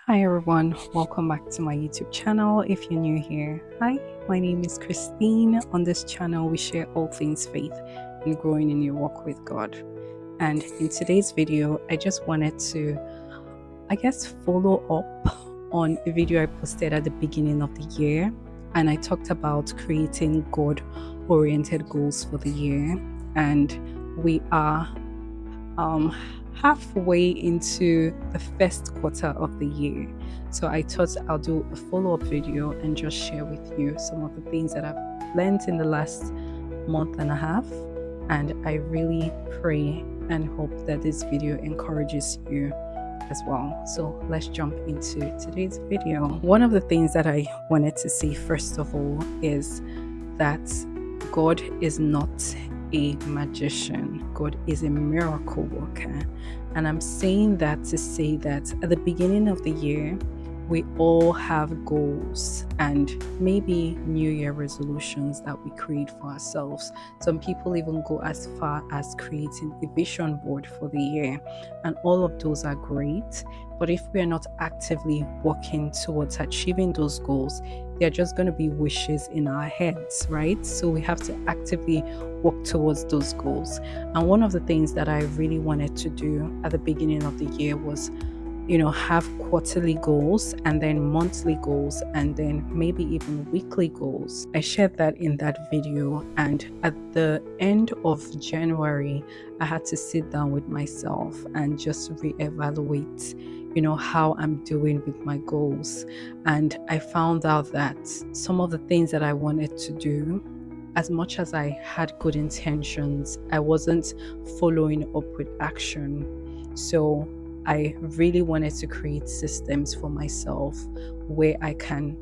Hi everyone, welcome back to my YouTube channel. If you're new here, hi, my name is Christine. On this channel, we share all things faith and growing in your walk with God. And in today's video, I just wanted to, follow up on a video I posted at the beginning of the year. And I talked about creating God oriented goals for the year. And we are um, halfway into the first quarter of the year. So I thought I'll do a follow up video and just share with you some of the things that I've learned in the last month and a half. And I really pray and hope that this video encourages you as well. So let's jump into today's video. One of the things that I wanted to say, first of all, is that God is not a magician. God is a miracle worker. And I'm saying that to say that at the beginning of the year, we all have goals and maybe New Year resolutions that we create for ourselves. Some people even go as far as creating a vision board for the year. And all of those are great. But if we are not actively working towards achieving those goals, they're just going to be wishes in our heads, right? So we have to actively work towards those goals. And one of the things that I really wanted to do at the beginning of the year was, have quarterly goals and then monthly goals and then maybe even weekly goals. I shared that in that video. And at the end of January, I had to sit down with myself and just reevaluate how I'm doing with my goals. And I found out that some of the things that I wanted to do, as much as I had good intentions, I wasn't following up with action. So I really wanted to create systems for myself where I can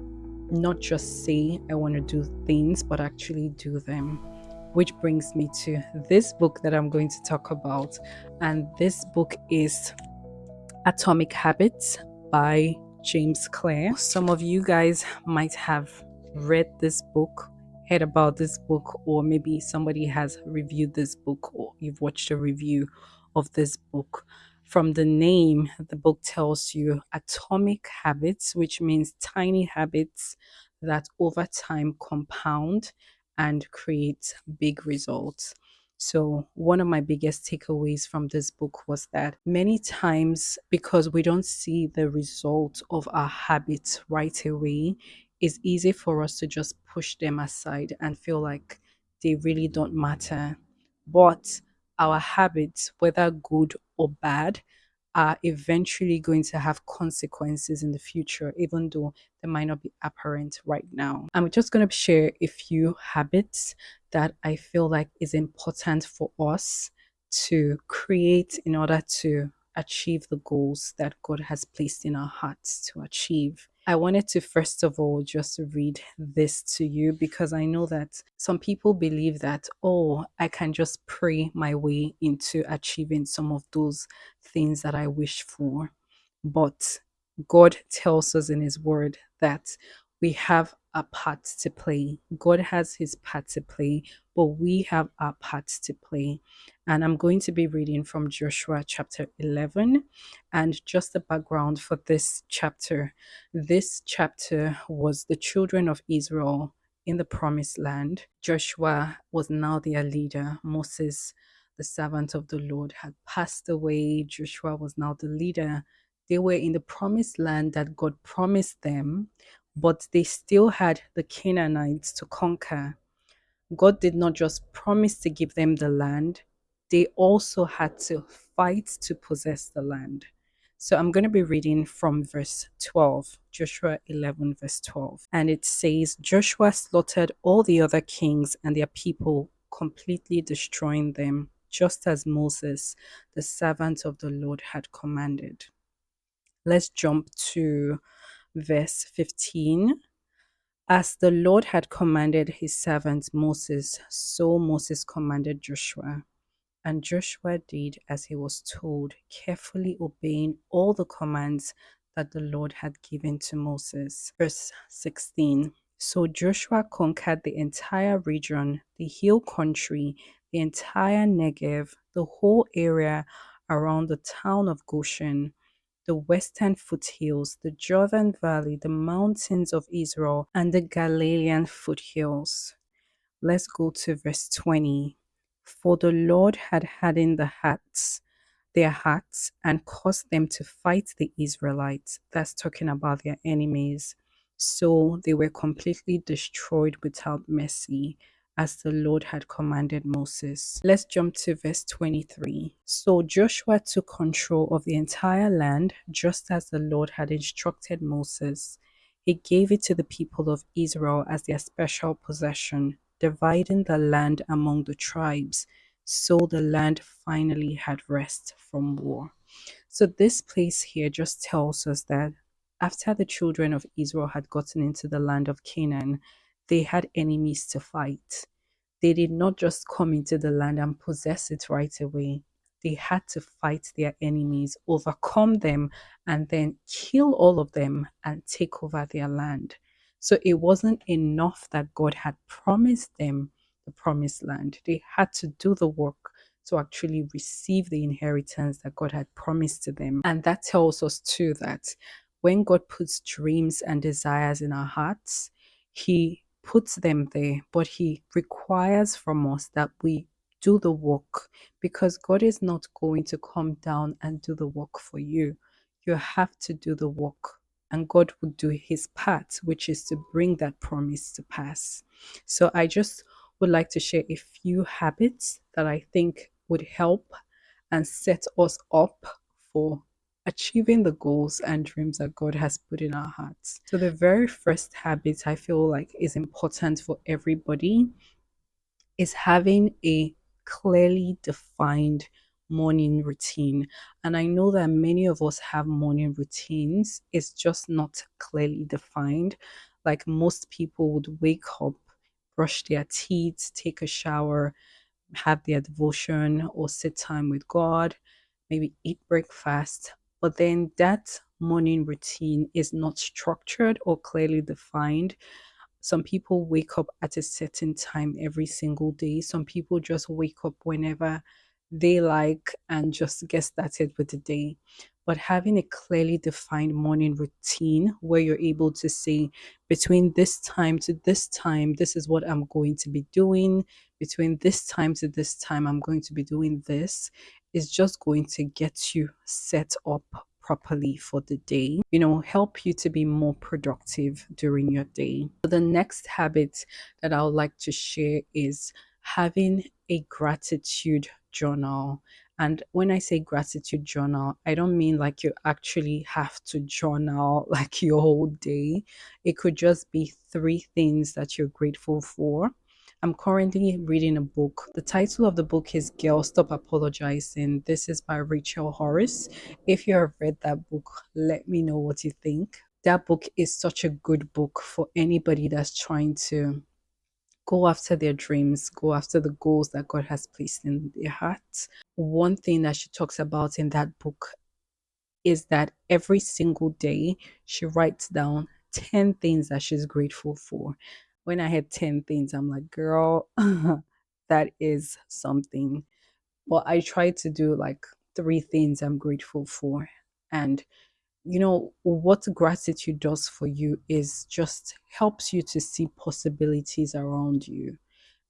not just say I want to do things, but actually do them. Which brings me to this book that I'm going to talk about. And this book is Atomic Habits by James Clear. Some of you guys might have read this book, heard about this book, or maybe somebody has reviewed this book or you've watched a review of this book. From the name, the book tells you atomic habits, which means tiny habits that over time compound and create big results. So, one of my biggest takeaways from this book was that many times, because we don't see the result of our habits right away, it's easy for us to just push them aside and feel like they really don't matter. But our habits, whether good or bad, are eventually going to have consequences in the future, even though they might not be apparent right now. I'm just going to share a few habits that I feel like is important for us to create in order to achieve the goals that God has placed in our hearts to achieve. I wanted to first of all just read this to you because I know that some people believe that, oh, I can just pray my way into achieving some of those things that I wish for. But God tells us in His Word that we have a part to play. God has His part to play, but we have our part to play. And I'm going to be reading from Joshua chapter 11. And just the background for this chapter, was the children of Israel in the promised land. Joshua was now their leader. Moses, the servant of the Lord, had passed away. Joshua was now the leader. They were in the promised land that God promised them, but they still had the Canaanites to conquer. God did not just promise to give them the land, they also had to fight to possess the land. So I'm going to be reading from verse 12, Joshua 11, verse 12. And it says, Joshua slaughtered all the other kings and their people, completely destroying them, just as Moses, the servant of the Lord, had commanded. Let's jump to verse 15. As the Lord had commanded his servant Moses, so Moses commanded Joshua. And Joshua did as he was told, carefully obeying all the commands that the Lord had given to Moses. Verse 16. So Joshua conquered the entire region, the hill country, the entire Negev, the whole area around the town of Goshen, the western foothills, the Jordan Valley, the mountains of Israel, and the Galilean foothills. Let's go to verse 20. For the Lord had hardened their hearts, and caused them to fight the Israelites. That's talking about their enemies. So they were completely destroyed without mercy, as the Lord had commanded Moses. Let's jump to verse 23. So Joshua took control of the entire land, just as the Lord had instructed Moses. He gave it to the people of Israel as their special possession, dividing the land among the tribes. So the land finally had rest from war. So this place here just tells us that after the children of Israel had gotten into the land of Canaan, they had enemies to fight. They did not just come into the land and possess it right away. They had to fight their enemies, overcome them, and then kill all of them and take over their land. So it wasn't enough that God had promised them the promised land. They had to do the work to actually receive the inheritance that God had promised to them. And that tells us too that when God puts dreams and desires in our hearts, He puts them there, but He requires from us that we do the work, because God is not going to come down and do the work for you. You have to do the work, and God will do His part, which is to bring that promise to pass. So I just would like to share a few habits that I think would help and set us up for achieving the goals and dreams that God has put in our hearts. So, the very first habit I feel like is important for everybody is having a clearly defined morning routine. And I know that many of us have morning routines, it's just not clearly defined. Like most people would wake up, brush their teeth, take a shower, have their devotion or sit time with God, maybe eat breakfast. But then that morning routine is not structured or clearly defined. Some people wake up at a certain time every single day. Some people just wake up whenever they like and just get started with the day. But having a clearly defined morning routine where you're able to say, between this time to this time, this is what I'm going to be doing. Between this time to this time, I'm going to be doing this, is just going to get you set up properly for the day, help you to be more productive during your day. The next habit that I would like to share is having a gratitude journal. And when I say gratitude journal, I don't mean like you actually have to journal like your whole day. It could just be 3 things that you're grateful for. I'm currently reading a book. The title of the book is Girl Stop Apologizing. This is by Rachel Hollis. If you have read that book, let me know what you think. That book is such a good book for anybody that's trying to go after their dreams, go after the goals that God has placed in their hearts. One thing that she talks about in that book is that every single day she writes down 10 things that she's grateful for. When I had 10 things, I'm like, girl, that is something. Well, I try to do like 3 things I'm grateful for. And what gratitude does for you is just helps you to see possibilities around you.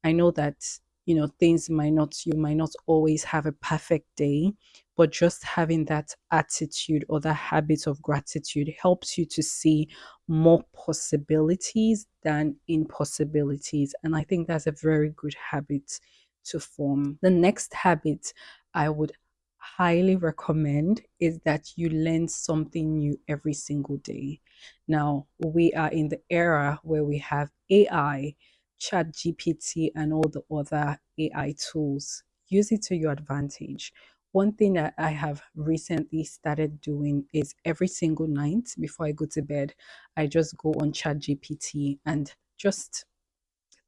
I know that, you might not always have a perfect day, but just having that attitude or that habit of gratitude helps you to see more possibilities than impossibilities. And I think that's a very good habit to form. The next habit I would highly recommend is that you learn something new every single day. Now, we are in the era where we have AI, ChatGPT, and all the other AI tools. Use it to your advantage. One thing that I have recently started doing is every single night before I go to bed, I just go on ChatGPT and just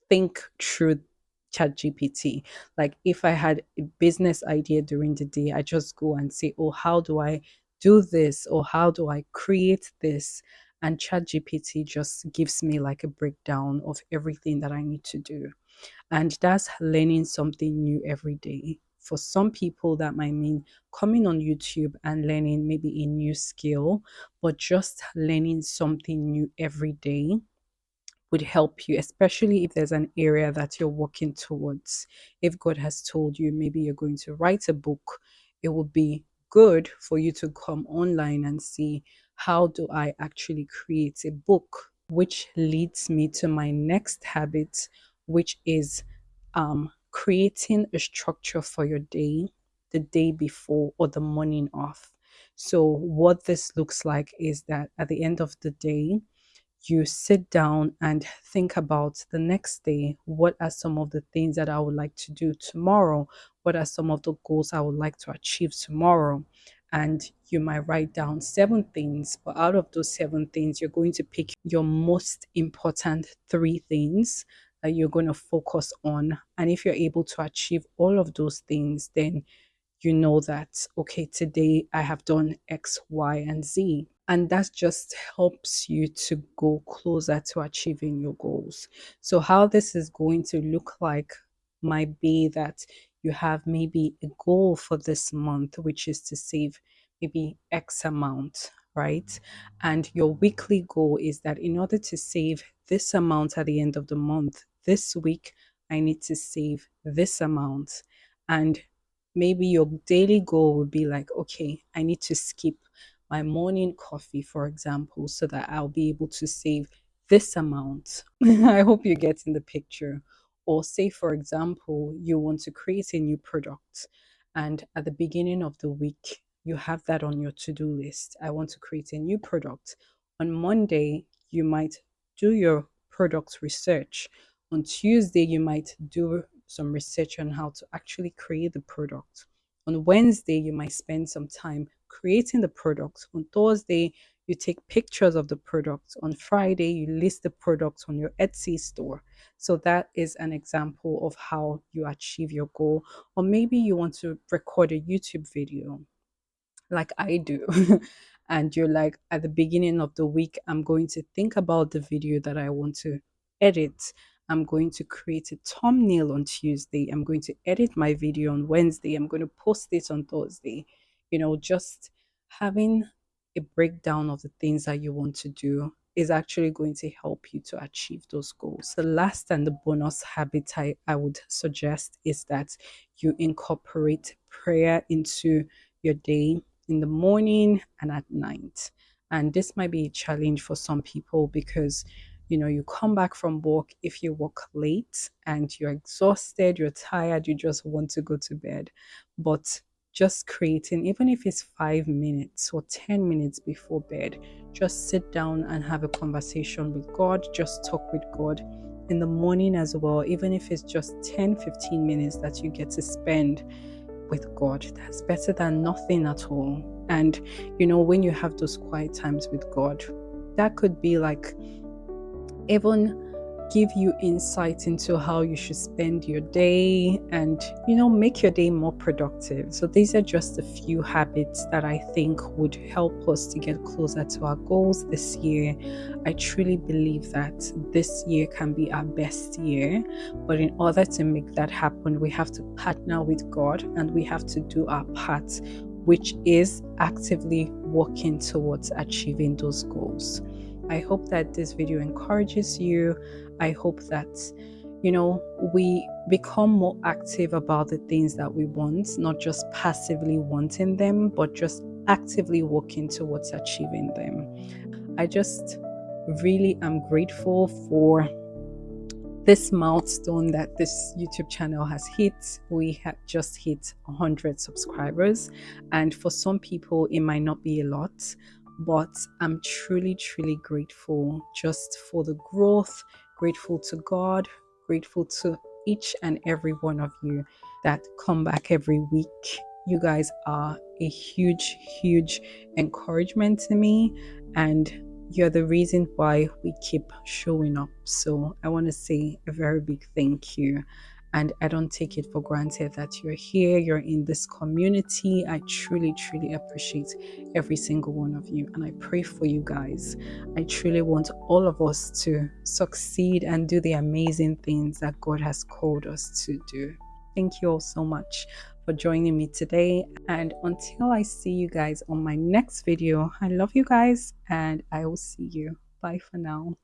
think through ChatGPT. Like if I had a business idea during the day, I just go and say, oh, how do I do this? Or how do I create this? And ChatGPT just gives me like a breakdown of everything that I need to do. And that's learning something new every day For some people, that might mean coming on YouTube and learning maybe a new skill, but just learning something new every day would help you, especially if there's an area that you're working towards. If God has told you maybe you're going to write a book, it would be good for you to come online and see, how do I actually create a book? Which leads me to my next habit, which is creating a structure for your day the day before or the morning of. So, what this looks like is that at the end of the day, you sit down and think about the next day. What are some of the things that I would like to do tomorrow? What are some of the goals I would like to achieve tomorrow? And you might write down 7 things, but out of those 7 things, you're going to pick your most important 3 things that you're going to focus on. And if you're able to achieve all of those things, then you know that, okay, today I have done X, Y, and Z. And that just helps you to go closer to achieving your goals. So, how this is going to look like might be that you have maybe a goal for this month, which is to save maybe X amount, right? And your weekly goal is that in order to save this amount at the end of the month, this week, I need to save this amount. And maybe your daily goal would be like, okay, I need to skip my morning coffee, for example, so that I'll be able to save this amount. I hope you're getting the picture. Or say, for example, you want to create a new product, and at the beginning of the week, you have that on your to-do list. I want to create a new product. On Monday, you might do your product research. On Tuesday, you might do some research on how to actually create the product. On Wednesday, you might spend some time creating the product. On Thursday, you take pictures of the product. On Friday, you list the product on your Etsy store. So that is an example of how you achieve your goal. Or maybe you want to record a YouTube video like I do. And you're like, at the beginning of the week, I'm going to think about the video that I want to edit. I'm going to create a thumbnail on Tuesday. I'm going to edit my video on Wednesday. I'm going to post it on Thursday. Just having a breakdown of the things that you want to do is actually going to help you to achieve those goals. The last and the bonus habit I would suggest is that you incorporate prayer into your day in the morning and at night. And this might be a challenge for some people because you come back from work, if you work late and you're exhausted, you're tired, you just want to go to bed. But just creating, even if it's 5 minutes or 10 minutes before bed, just sit down and have a conversation with God, just talk with God in the morning as well, even if it's just 10-15 minutes that you get to spend with God. That's better than nothing at all. And when you have those quiet times with God, that could be like even give you insight into how you should spend your day and make your day more productive. So these are just a few habits that I think would help us to get closer to our goals this year. I truly believe that this year can be our best year, but in order to make that happen, we have to partner with God and we have to do our part, which is actively working towards achieving those goals. I hope that this video encourages you. I hope that, we become more active about the things that we want, not just passively wanting them, but just actively working towards achieving them. I just really am grateful for this milestone that this YouTube channel has hit. We have just hit 100 subscribers, and for some people it might not be a lot, but I'm truly grateful just for the growth, grateful to God, grateful to each and every one of you that come back every week. You guys are a huge encouragement to me, and you're the reason why we keep showing up. So I want to say a very big thank you. And I don't take it for granted that you're here, you're in this community. I truly appreciate every single one of you. And I pray for you guys. I truly want all of us to succeed and do the amazing things that God has called us to do. Thank you all so much for joining me today. And until I see you guys on my next video, I love you guys and I will see you. Bye for now.